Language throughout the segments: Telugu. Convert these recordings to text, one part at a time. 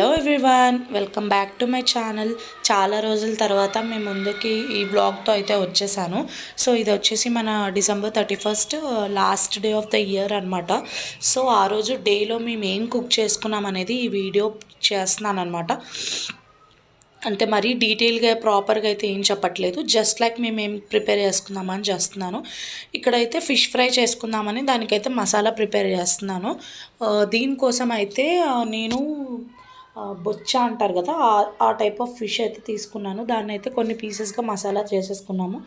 Hello everyone, welcome back to my channel. చాలా రోజుల తర్వాత మేము ముందుకి ఈ వ్లాగ్తో అయితే వచ్చేసాను. సో ఇది వచ్చేసి మన December 31st last day of the year అనమాట. సో ఆ రోజు డేలో మేము ఏం కుక్ చేసుకున్నాం అనేది ఈ వీడియో చేస్తున్నాను అనమాట. అంటే మరీ డీటెయిల్గా ప్రాపర్గా అయితే ఏం చెప్పట్లేదు, జస్ట్ లైక్ మేము ఏం ప్రిపేర్ చేసుకుందామని చేస్తున్నాను. ఇక్కడైతే ఫిష్ ఫ్రై చేసుకుందామని దానికైతే మసాలా ప్రిపేర్ చేస్తున్నాను. దీనికోసం అయితే నేను బొచ్చ అంటారు కదా, ఆ టైప్ ఆఫ్ ఫిష్ అయితే తీసుకున్నాను. దాన్ని అయితే కొన్ని పీసెస్గా మసాలా చేసేసుకున్నాము.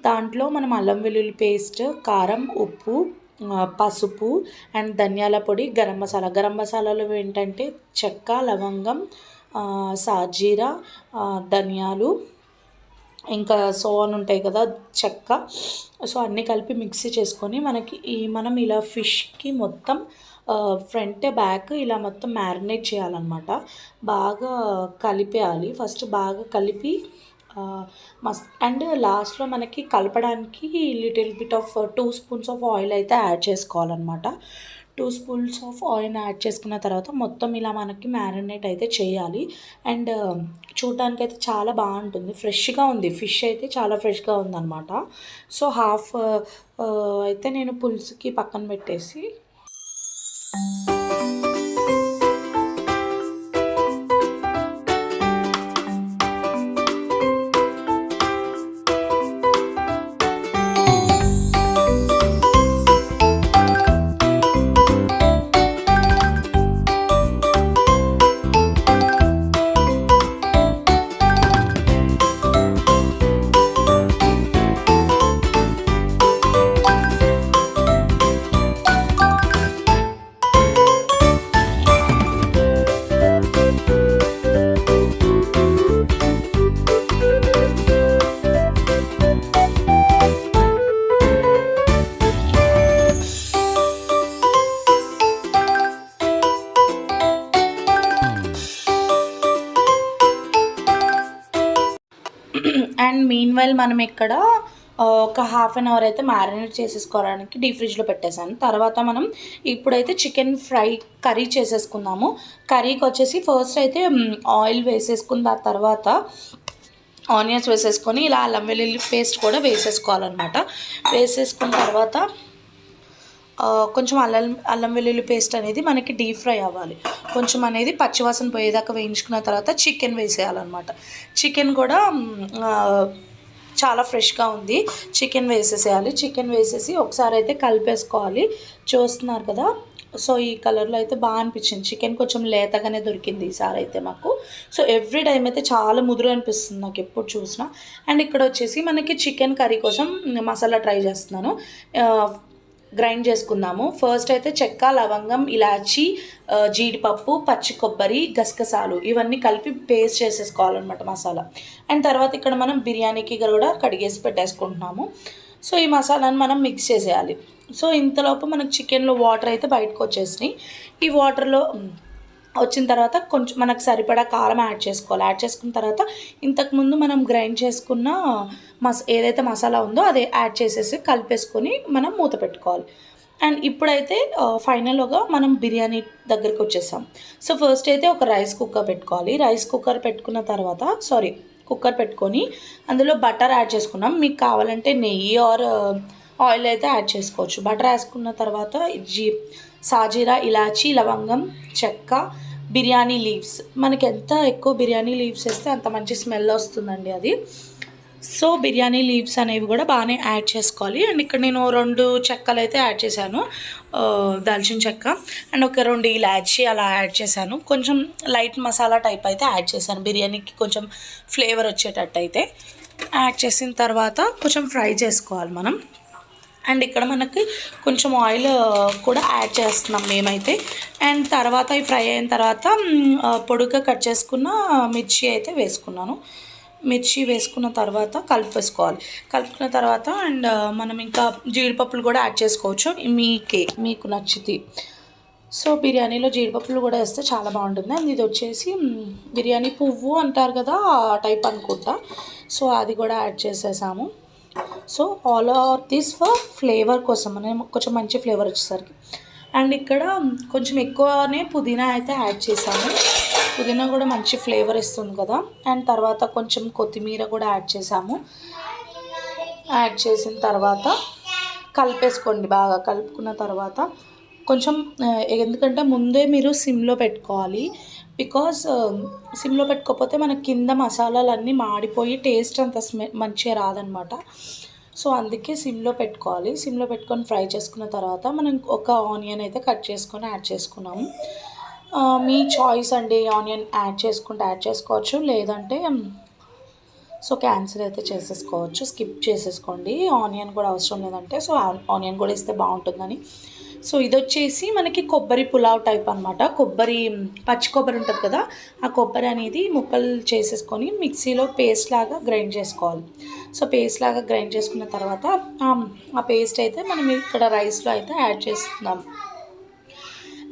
దాంట్లో మనం అల్లం వెల్లుల్లి పేస్ట్, కారం, ఉప్పు, పసుపు అండ్ ధనియాల పొడి, గరం మసాలా. గరం మసాలాలో ఏంటంటే చెక్క, లవంగం, సాజీరా, ధనియాలు, ఇంకా సోన్ ఉంటాయి కదా, చెక్క. సో అన్నీ కలిపి మిక్సీ చేసుకొని మనం ఇలా ఫిష్కి మొత్తం ఫ్రంట్ బ్యాక్ ఇలా మొత్తం మ్యారినేట్ చేయాలన్నమాట. బాగా కలిపేయాలి. ఫస్ట్ బాగా కలిపి అండ్ లాస్ట్లో మనకి కలపడానికి little bit of 2 spoons of oil అయితే యాడ్ చేసుకోవాలన్నమాట. 2 స్పూన్స్ ఆఫ్ ఆయిల్ యాడ్ చేసుకున్న తర్వాత మొత్తం ఇలా మనకి మ్యారినేట్ అయితే చేయాలి. అండ్ చూడడానికి అయితే చాలా బాగుంటుంది. ఫ్రెష్గా ఉంది, ఫిష్ అయితే చాలా ఫ్రెష్గా ఉందన్నమాట. సో హాఫ్ అయితే నేను పులుసుకి పక్కన పెట్టేసి అండ్ మీన్ వైల్ మనం ఇక్కడ ఒక హాఫ్ అన్ అవర్ అయితే మ్యారినేట్ చేసేసుకోవడానికి డీప్ ఫ్రిడ్జ్లో పెట్టేశాను. తర్వాత మనం ఇప్పుడైతే చికెన్ ఫ్రై కర్రీ చేసేసుకుందాము. కర్రీకి వచ్చేసి ఫస్ట్ అయితే ఆయిల్ వేసేసుకున్న తర్వాత ఆనియన్స్ వేసేసుకొని ఇలా అల్లం వెల్లుల్లి పేస్ట్ కూడా వేసేసుకోవాలన్నమాట. వేసేసుకున్న తర్వాత కొంచెం అల్లం వెల్లుల్లి పేస్ట్ అనేది మనకి డీప్ ఫ్రై అవ్వాలి. కొంచెం అనేది పచ్చివాసన పోయేదాకా వేయించుకున్న తర్వాత చికెన్ వేసేయాలన్నమాట. చికెన్ కూడా చాలా ఫ్రెష్గా ఉంది. చికెన్ వేసేసేయాలి. చికెన్ వేసేసి ఒకసారి అయితే కలిపేసుకోవాలి. చూస్తున్నారు కదా, సో ఈ కలర్లో అయితే బాగా అనిపించింది. చికెన్ కొంచెం లేతగానే దొరికింది ఈసారి అయితే మాకు. సో ఎవ్రీ టైం అయితే చాలా ముదురు అనిపిస్తుంది నాకు ఎప్పుడు చూసినా. అండ్ ఇక్కడ వచ్చేసి మనకి చికెన్ కర్రీ కోసం మసాలా ట్రై చేస్తున్నాను. గ్రైండ్ చేసుకుందాము. ఫస్ట్ అయితే చెక్క, లవంగం, ఇలాచి, జీడిపప్పు, పచ్చి కొబ్బరి, గసగసాలు ఇవన్నీ కలిపి పేస్ట్ చేసేసుకోవాలన్నమాట మసాలా. అండ్ తర్వాత ఇక్కడ మనం బిర్యానీకి కూడా కడిగేసి పెట్టేసుకుంటున్నాము. సో ఈ మసాలాను మనం మిక్స్ చేసేయాలి. సో ఇంతలోపు మనకు చికెన్లో వాటర్ అయితే బయటకు వచ్చేసినాయి. ఈ వాటర్లో వచ్చిన తర్వాత కొంచెం మనకు సరిపడా కారం యాడ్ చేసుకోవాలి. యాడ్ చేసుకున్న తర్వాత ఇంతకుముందు మనం గ్రైండ్ చేసుకున్న ఏదైతే మసాలా ఉందో అదే యాడ్ చేసేసి కలిపేసుకొని మనం మూత పెట్టుకోవాలి. అండ్ ఇప్పుడైతే ఫైనల్గా మనం బిర్యానీ దగ్గరికి వచ్చేసాం. సో ఫస్ట్ అయితే ఒక రైస్ కుక్కర్ పెట్టుకోవాలి. రైస్ కుక్కర్ పెట్టుకున్న తర్వాత కుక్కర్ పెట్టుకొని అందులో బటర్ యాడ్ చేసుకున్నాం. మీకు కావాలంటే నెయ్యి ఆర్ ఆయిల్ అయితే యాడ్ చేసుకోవచ్చు. బటర్ వేసుకున్న తర్వాత సాజీరా, ఇలాచి, లవంగం, చెక్క, బిర్యానీ లీవ్స్. మనకి ఎంత ఎక్కువ బిర్యానీ లీవ్స్ వేస్తే అంత మంచి స్మెల్ వస్తుందండి అది. సో బిర్యానీ లీవ్స్ అనేవి కూడా బాగానే యాడ్ చేసుకోవాలి. అండ్ ఇక్కడ నేను 2 చెక్కలు అయితే యాడ్ చేశాను, దాల్చిన చెక్క అండ్ ఒక 2 ఇలాచి అలా యాడ్ చేశాను. కొంచెం లైట్ మసాలా టైప్ అయితే యాడ్ చేశాను, బిర్యానీకి కొంచెం ఫ్లేవర్ వచ్చేటట్టు అయితే యాడ్ చేసిన తర్వాత కొంచెం ఫ్రై చేసుకోవాలి మనం. అండ్ ఇక్కడ మనకి కొంచెం ఆయిల్ కూడా యాడ్ చేస్తున్నాం మేమైతే. అండ్ తర్వాత ఈ ఫ్రై అయిన తర్వాత పొడుగ్గా కట్ చేసుకున్న మిర్చి అయితే వేసుకున్నాను. మిర్చి వేసుకున్న తర్వాత కలుపుకున్న తర్వాత అండ్ మనం ఇంకా జీడిపప్పులు కూడా యాడ్ చేసుకోవచ్చు మీకు నచ్చితే. సో బిర్యానీలో జీడిపప్పులు కూడా వేస్తే చాలా బాగుంటుంది. అండ్ ఇది వచ్చేసి బిర్యానీ పువ్వు అంటారు కదా, ఆ టైప్ అనుకుంటా. సో అది కూడా యాడ్ చేసేసాము. So all are this for flavour కోసం, కొంచెం మంచి ఫ్లేవర్ వచ్చేసరికి. అండ్ ఇక్కడ కొంచెం ఎక్కువనే పుదీనా అయితే యాడ్ చేసాము. పుదీనా కూడా మంచి ఫ్లేవర్ ఇస్తుంది కదా. అండ్ తర్వాత కొంచెం కొత్తిమీర కూడా యాడ్ చేసాము. యాడ్ చేసిన తర్వాత కలిపేసుకోండి. బాగా కలుపుకున్న తర్వాత కొంచెం ఎందుకంటే ముందే మీరు సిమ్లో పెట్టుకోవాలి. బికాజ్ సిమ్లో పెట్టుకోకపోతే మన కింద మసాలాలన్నీ మాడిపోయి టేస్ట్ అంత మంచిగా రాదనమాట. సో అందుకే సిమ్లో పెట్టుకోవాలి. సిమ్లో పెట్టుకొని ఫ్రై చేసుకున్న తర్వాత మనం ఒక ఆనియన్ అయితే కట్ చేసుకొని యాడ్ చేసుకున్నాము. మీ చాయిస్ అండి, ఆనియన్ యాడ్ చేసుకుంటే యాడ్ చేసుకోవచ్చు, లేదంటే సో క్యాన్సిల్ అయితే చేసేసుకోవచ్చు, స్కిప్ చేసేసుకోండి. ఆనియన్ కూడా అవసరం లేదంటే సో ఆనియన్ కూడా ఇస్తే బాగుంటుందని. సో ఇది వచ్చేసి మనకి కొబ్బరి పులావ్ టైప్ అనమాట. పచ్చి కొబ్బరి ఉంటుంది కదా, ఆ కొబ్బరి అనేది ముక్కలు చేసేసుకొని మిక్సీలో పేస్ట్ లాగా గ్రైండ్ చేసుకోవాలి. సో పేస్ట్ లాగా గ్రైండ్ చేసుకున్న తర్వాత ఆ పేస్ట్ అయితే మనం ఇక్కడ రైస్లో అయితే యాడ్ చేస్తున్నాం.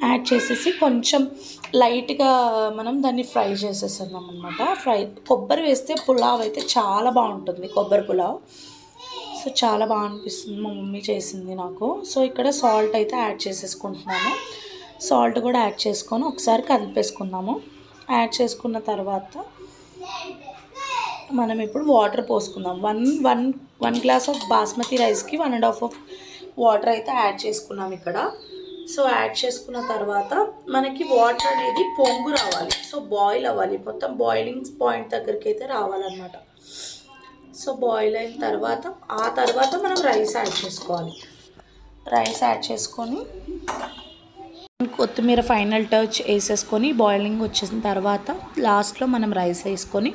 యాడ్ చేసేసి కొంచెం లైట్గా మనం దాన్ని ఫ్రై చేసేస్తున్నాం అనమాట. కొబ్బరి వేస్తే పులావ్ అయితే చాలా బాగుంటుంది, కొబ్బరి పులావ్. సో చాలా బాగా అనిపిస్తుంది, మా మమ్మీ చేసింది నాకు. సో ఇక్కడ సాల్ట్ అయితే యాడ్ చేసేసుకుంటున్నాము. సాల్ట్ కూడా యాడ్ చేసుకొని ఒకసారి కలిపేసుకున్నాము. యాడ్ చేసుకున్న తర్వాత మనం ఇప్పుడు వాటర్ పోసుకుందాం. వన్ గ్లాస్ ఆఫ్ బాస్మతి రైస్కి 1.5 ఆఫ్ వాటర్ అయితే యాడ్ చేసుకున్నాం ఇక్కడ. సో యాడ్ చేసుకున్న తర్వాత మనకి వాటర్ అనేది పొంగు రావాలి. సో బాయిల్ అవ్వాలి, మొత్తం బాయిలింగ్ పాయింట్ దగ్గరికి అయితే రావాలన్నమాట. సో బాయిల్ అయిన తర్వాత మనం రైస్ యాడ్ చేసుకోవాలి. రైస్ యాడ్ చేసుకొని కొత్తిమీర ఫైనల్ టచ్ వేసేసుకొని బాయిలింగ్ వచ్చేసిన తర్వాత లాస్ట్లో మనం రైస్ వేసుకొని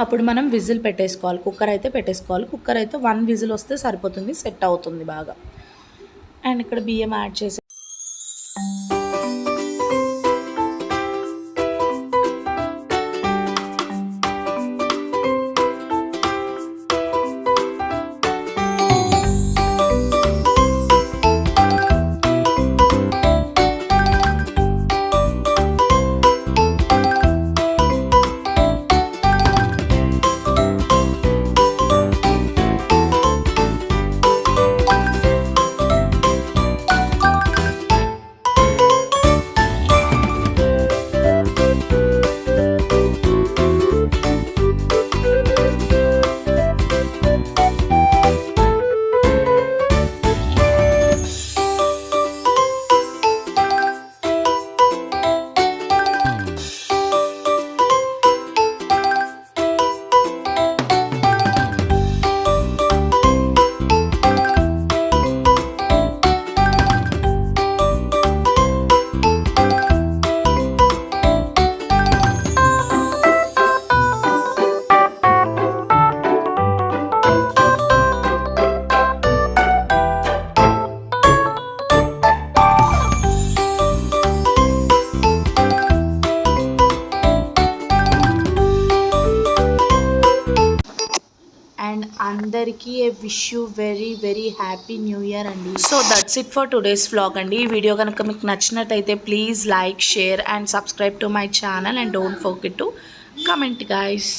అప్పుడు మనం విజిల్ పెట్టేసుకోవాలి. కుక్కర్ అయితే పెట్టేసుకోవాలి. కుక్కర్ అయితే 1 విజిల్ వస్తే సరిపోతుంది, సెట్ అవుతుంది బాగా. అండ్ ఇక్కడ బియ్యం యాడ్ చేసి అండ్ అందరికీ wish you very very happy new year అండి. So that's it for today's vlog అండి. ఈ వీడియో కనుక మీకు నచ్చినట్టయితే please like, share and subscribe to my channel and don't forget to comment guys.